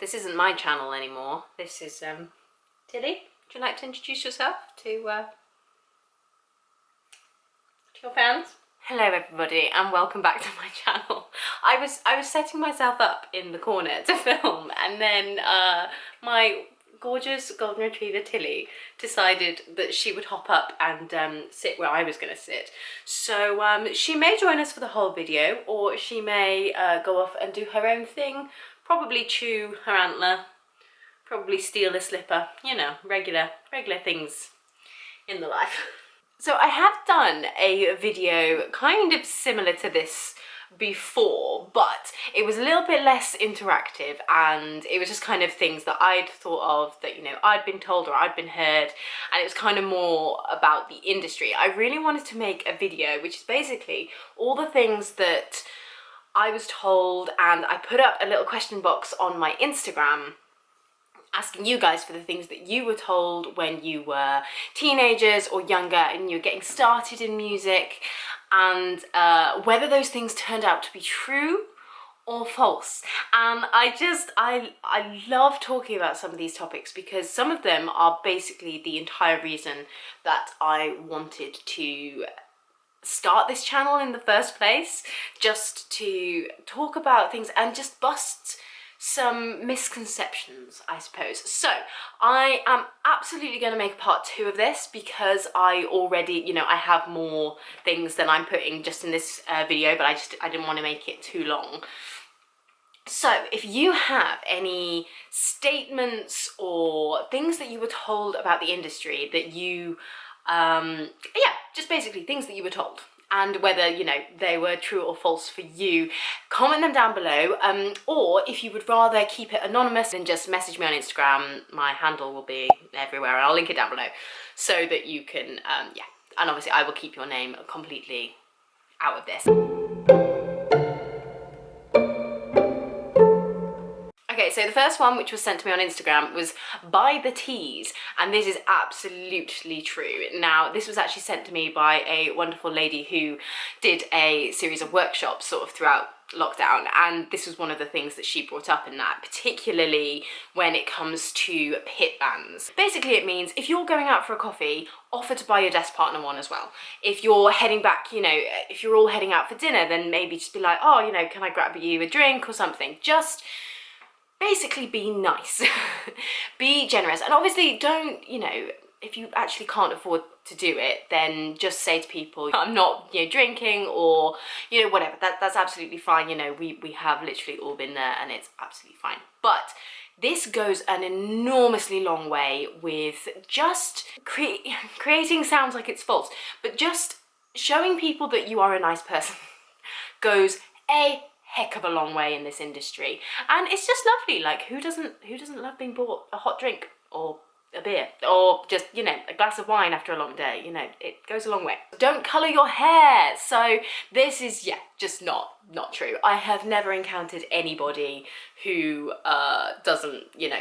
This isn't my channel anymore. This is, Tilly, would you like to introduce yourself to your fans? Hello everybody and welcome back to my channel. I was setting myself up in the corner to film, and then my gorgeous golden retriever Tilly decided that she would hop up and sit where I was going to sit. So she may join us for the whole video, or she may go off and do her own thing, probably chew her antler, probably steal a slipper, you know, regular things in the life. So I have done a video kind of similar to this before, but it was a little bit less interactive, and it was just kind of things that I'd thought of that, you know, I'd been told or I'd been heard, and it was kind of more about the industry. I really wanted to make a video which is basically all the things that I was told, and I put up a little question box on my Instagram asking you guys for the things that you were told when you were teenagers or younger and you were getting started in music, and whether those things turned out to be true or false. And I love talking about some of these topics because some of them are basically the entire reason that I wanted to start this channel in the first place, just to talk about things and just bust some misconceptions, I suppose. So I am absolutely going to make part 2 of this because I already, you know, I have more things than I'm putting just in this video, but I didn't want to make it too long. So if you have any statements or things that you were told about the industry that you, yeah, just basically things that you were told, and whether, you know, they were true or false for you, comment them down below. Or if you would rather keep it anonymous, then just message me on Instagram. My handle will be everywhere, and I'll link it down below so that you can, yeah. And obviously I will keep your name completely out of this. Okay, so the first one, which was sent to me on Instagram, was buy the teas, and this is absolutely true. Now, this was actually sent to me by a wonderful lady who did a series of workshops sort of throughout lockdown, and this was one of the things that she brought up in that, particularly when it comes to pit bands. Basically, it means if you're going out for a coffee, offer to buy your desk partner one as well. If you're heading back, you know, if you're all heading out for dinner, then maybe just be like, oh, you know, can I grab you a drink or something? Just basically be nice. Be generous, and obviously don't, you know, if you actually can't afford to do it, then just say to people, I'm not, you know, drinking, or, you know, whatever. That's absolutely fine. You know, we have literally all been there, and it's absolutely fine. But this goes an enormously long way with just creating sounds like it's false, but just showing people that you are a nice person goes a heck of a long way in this industry. And it's just lovely. Like, who doesn't love being bought a hot drink or a beer or just, you know, a glass of wine after a long day? You know, it goes a long way. Don't colour your hair. So this is, yeah, just not true. I have never encountered anybody who doesn't, you know,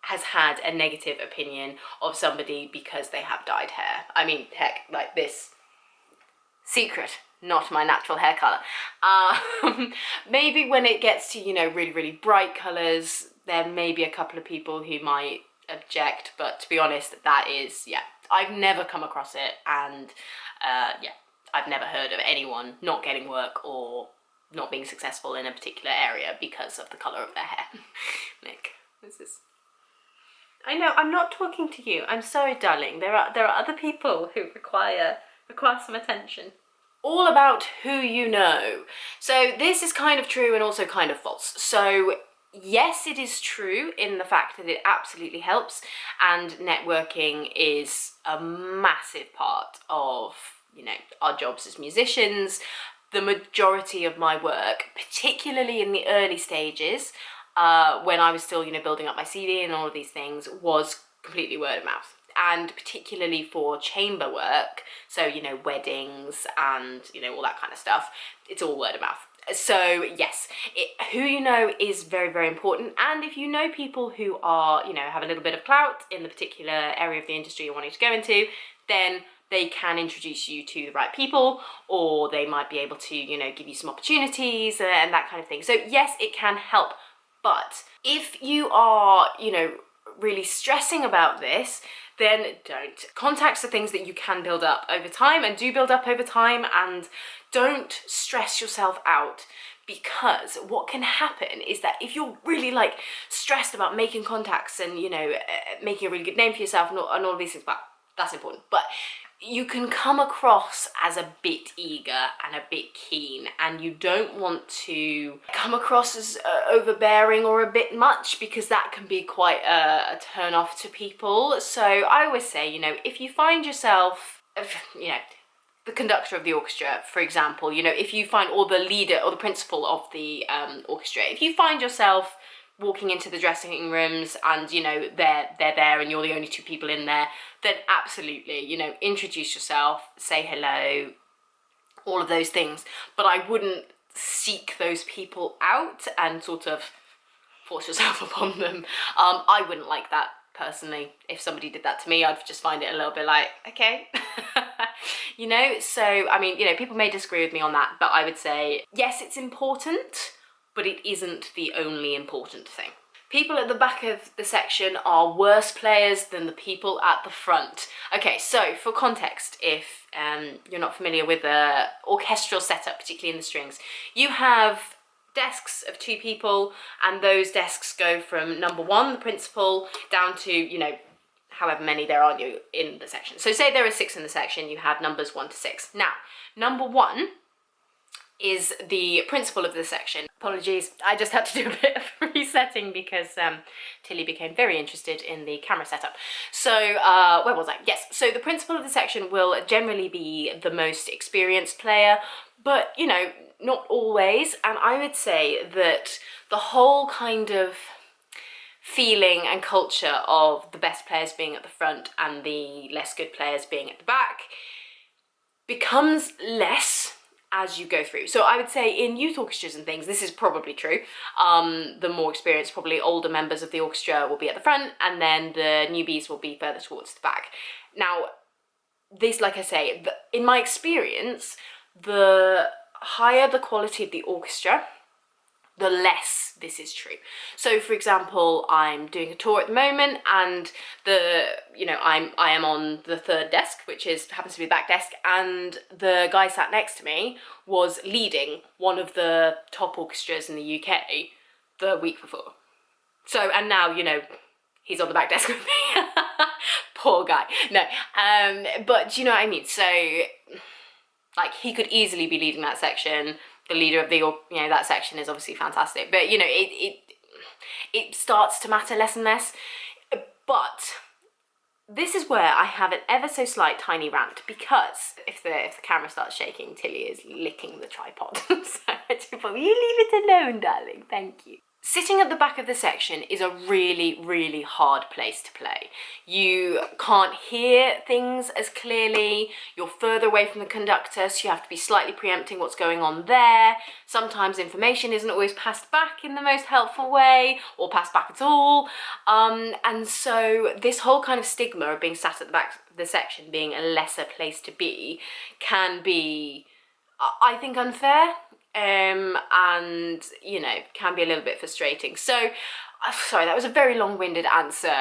has had a negative opinion of somebody because they have dyed hair. I mean, heck, like this secret, not my natural hair colour. Maybe when it gets to, you know, really bright colours, there may be a couple of people who might object, but to be honest, that is, yeah, I've never come across it, and yeah, I've never heard of anyone not getting work or not being successful in a particular area because of the colour of their hair. Nick, this is... I know, I'm not talking to you. I'm sorry, darling. There are other people who require some attention. All about who you know. So this is kind of true and also kind of false. So yes, it is true in the fact that it absolutely helps, and networking is a massive part of, you know, our jobs as musicians. The majority of my work, particularly in the early stages, when I was still, you know, building up my CV and all of these things, was completely word of mouth. And particularly for chamber work, so, you know, weddings and, you know, all that kind of stuff, it's all word of mouth. So yes, who you know is very important, and if you know people who are, you know, have a little bit of clout in the particular area of the industry you're wanting to go into, then they can introduce you to the right people, or they might be able to, you know, give you some opportunities and that kind of thing. So yes, it can help, But if you are, you know, really stressing about this, then don't. Contacts are things that you can build up over time, and do build up over time, and don't stress yourself out, because what can happen is that if you're really like stressed about making contacts and, you know, making a really good name for yourself and all of these things, well, that's important, but you can come across as a bit eager and a bit keen, and you don't want to come across as overbearing or a bit much, because that can be quite a turn off to people. So I always say, you know, if you find yourself, you know, the conductor of the orchestra, for example, you know, if you find, or the leader or the principal of the orchestra, if you find yourself walking into the dressing rooms and, you know, they're there and you're the only two people in there, then absolutely, you know, introduce yourself, say hello, all of those things. But I wouldn't seek those people out and sort of force yourself upon them. I wouldn't like that personally. If somebody did that to me, I'd just find it a little bit like, okay. You know, so I mean, you know, people may disagree with me on that, but I would say yes, it's important, but it isn't the only important thing. People at the back of the section are worse players than the people at the front. Okay, so for context, if you're not familiar with the orchestral setup, particularly in the strings, you have desks of 2 people, and those desks go from number 1, the principal, down to, you know, however many there are in the section. So say there are 6 in the section, you have numbers 1 to 6. Now, number 1 is the principal of the section. Apologies, I just had to do a bit of resetting because Tilly became very interested in the camera setup. So, where was I? Yes, so the principal of the section will generally be the most experienced player, but, you know, not always. And I would say that the whole kind of feeling and culture of the best players being at the front and the less good players being at the back becomes less as you go through. So I would say in youth orchestras and things, this is probably true. The more experienced, probably older members of the orchestra will be at the front, and then the newbies will be further towards the back. Now, this, like I say, in my experience, the higher the quality of the orchestra, the less this is true. So for example, I'm doing a tour at the moment, and I am on the 3rd desk, which happens to be the back desk, and the guy sat next to me was leading one of the top orchestras in the UK the week before. So, and now, you know, he's on the back desk with me. Poor guy. No, but do you know what I mean? So, like, he could easily be leading that section. The leader of the, you know, that section is obviously fantastic, but, you know, it starts to matter less and less. But this is where I have an ever so slight tiny rant, because if the camera starts shaking, Tilly is licking the tripod. So will you leave it alone, darling? Thank you. Sitting at the back of the section is a really, really hard place to play. You can't hear things as clearly, you're further away from the conductor, so you have to be slightly preempting what's going on there. Sometimes information isn't always passed back in the most helpful way, or passed back at all. And so this whole kind of stigma of being sat at the back of the section being a lesser place to be can be, I think, unfair. And, you know, can be a little bit frustrating. So, sorry, that was a very long-winded answer.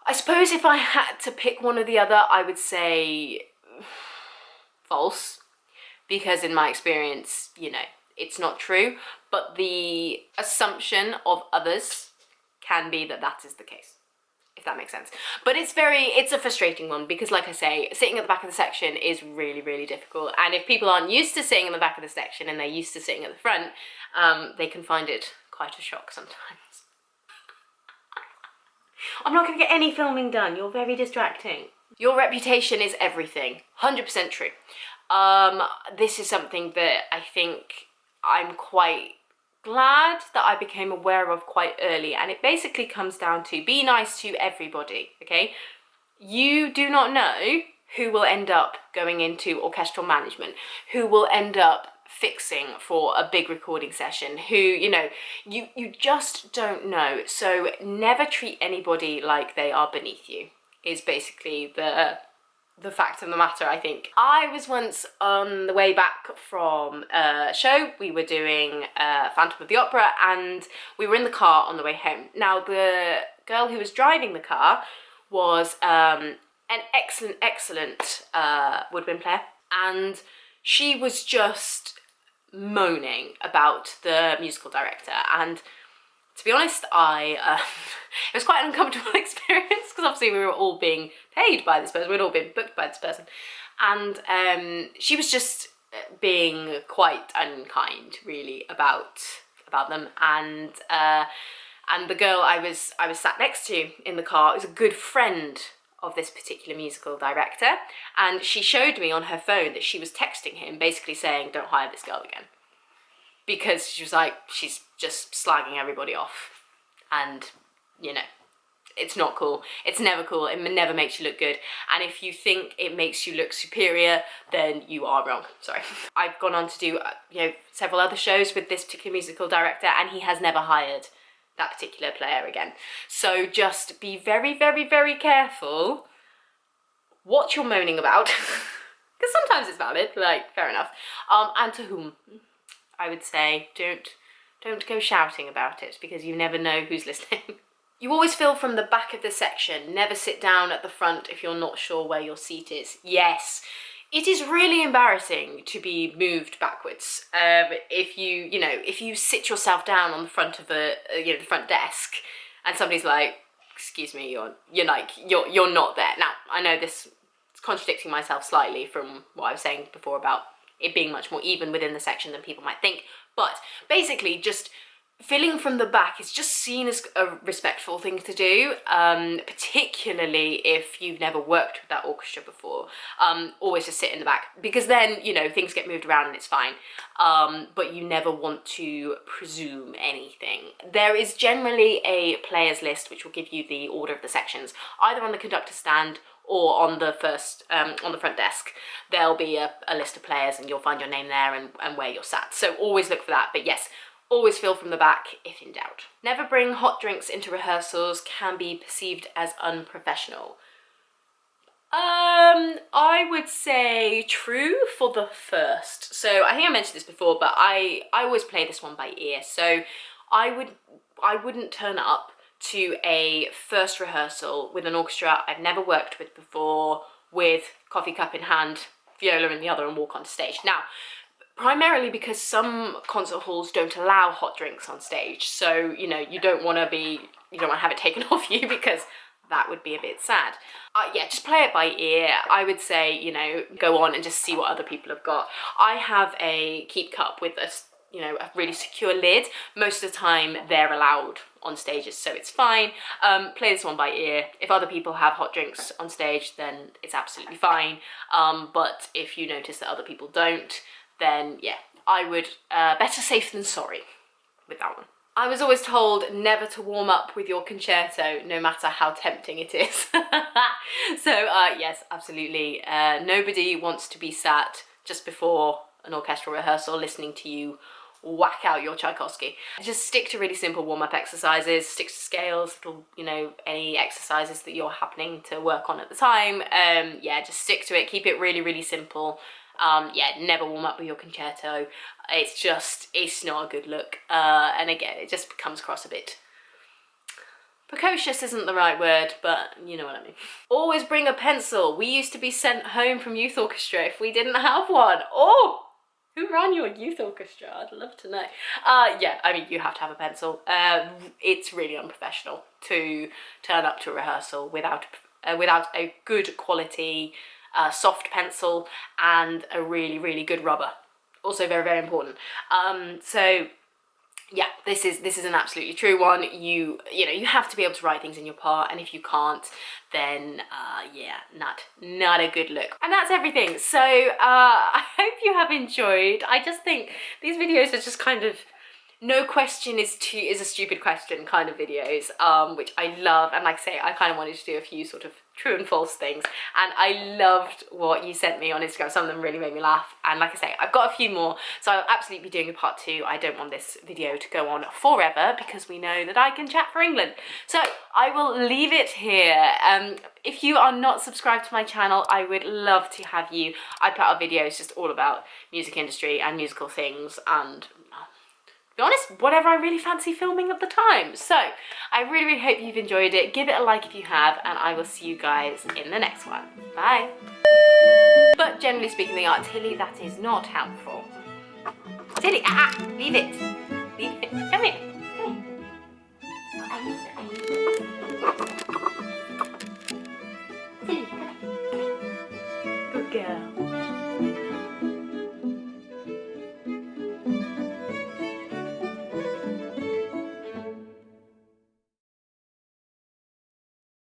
I suppose if I had to pick one or the other, I would say false, because in my experience, you know, it's not true, but the assumption of others can be that that is the case, if that makes sense. But it's a frustrating one, because, like I say, sitting at the back of the section is really, really difficult. And if people aren't used to sitting in the back of the section and they're used to sitting at the front, they can find it quite a shock sometimes. I'm not going to get any filming done. You're very distracting. Your reputation is everything. 100% true. This is something that I think I'm quite glad that I became aware of quite early, and it basically comes down to be nice to everybody, okay? You do not know who will end up going into orchestral management, who will end up fixing for a big recording session, who, you know, you just don't know. So never treat anybody like they are beneath you, is basically the the fact of the matter, I think. I was once on the way back from a show. We were doing Phantom of the Opera, and we were in the car on the way home. Now, the girl who was driving the car was an excellent woodwind player, and she was just moaning about the musical director, and to be honest, it was quite an uncomfortable experience, because obviously we were all being paid by this person, we'd all been booked by this person, and she was just being quite unkind, really, about them, and the girl I was sat next to in the car was a good friend of this particular musical director, and she showed me on her phone that she was texting him, basically saying, don't hire this girl again. Because she was like, she's just slagging everybody off. And, you know, it's not cool. It's never cool. It never makes you look good. And if you think it makes you look superior, then you are wrong. Sorry. I've gone on to do, several other shows with this particular musical director, and he has never hired that particular player again. So just be very, very, very careful what you're moaning about. Because sometimes it's valid, like, fair enough. And to whom. I would say don't go shouting about it, because you never know who's listening. You always fill from the back of the section. Never sit down at the front if you're not sure where your seat is. Yes, it is really embarrassing to be moved backwards. If you sit yourself down on the front of the front desk, and somebody's like, "Excuse me, you're not there." Now, I know this is contradicting myself slightly from what I was saying before about it being much more even within the section than people might think, but basically just filling from the back is just seen as a respectful thing to do, particularly if you've never worked with that orchestra before. Always just sit in the back, because then, things get moved around and it's fine, but you never want to presume anything. There is generally a players list which will give you the order of the sections, either on the conductor's stand or on the front desk. There'll be a list of players, and you'll find your name there and where you're sat. So always look for that. But yes, always fill from the back if in doubt. Never bring hot drinks into rehearsals, can be perceived as unprofessional. I would say true for the first. So I think I mentioned this before, but I always play this one by ear. So I wouldn't turn up to a first rehearsal with an orchestra I've never worked with before, with coffee cup in hand, viola in the other, and walk onto stage. Now, primarily because some concert halls don't allow hot drinks on stage, so you don't want to have it taken off you, because that would be a bit sad. Yeah, just play it by ear. I would say, go on and just see what other people have got. I have a keep cup with a really secure lid. Most of the time they're allowed on stages, so it's fine. Play this one by ear. If other people have hot drinks on stage, then it's absolutely fine. But if you notice that other people don't, then yeah, I would better safe than sorry with that one. I was always told never to warm up with your concerto, no matter how tempting it is. So yes, absolutely. Nobody wants to be sat just before an orchestral rehearsal listening to you whack out your Tchaikovsky. Just stick to really simple warm-up exercises, stick to scales, any exercises that you're happening to work on at the time. Yeah, just stick to it, keep it really, really simple. Yeah, never warm up with your concerto. It's not a good look. And again, it just comes across a bit precocious isn't the right word, but you know what I mean. Always bring a pencil. We used to be sent home from youth orchestra if we didn't have one. Oh! Who ran your youth orchestra? I'd love to know. Yeah, I mean, you have to have a pencil. It's really unprofessional to turn up to a rehearsal without a good quality soft pencil and a really, really good rubber. Also very, very important. So yeah, this is an absolutely true one. You have to be able to write things in your part, and if you can't, then yeah, not a good look. And that's everything. So I hope you have enjoyed. I just think these videos are just kind of no question is a stupid question kind of videos, which I love. And like I say, I kind of wanted to do a few sort of true and false things, and I loved what you sent me on Instagram. Some of them really made me laugh, and like I say, I've got a few more, so I'll absolutely be doing a part 2. I don't want this video to go on forever because we know that I can chat for England. So I will leave it here. If you are not subscribed to my channel, I would love to have you. I put out videos just all about music industry and musical things, and to be honest, whatever I really fancy filming at the time. So I really, really hope you've enjoyed it. Give it a like if you have, and I will see you guys in the next one. Bye. But generally speaking, Tilly, that is not helpful. Tilly, leave it. Leave it. Come here. Come here.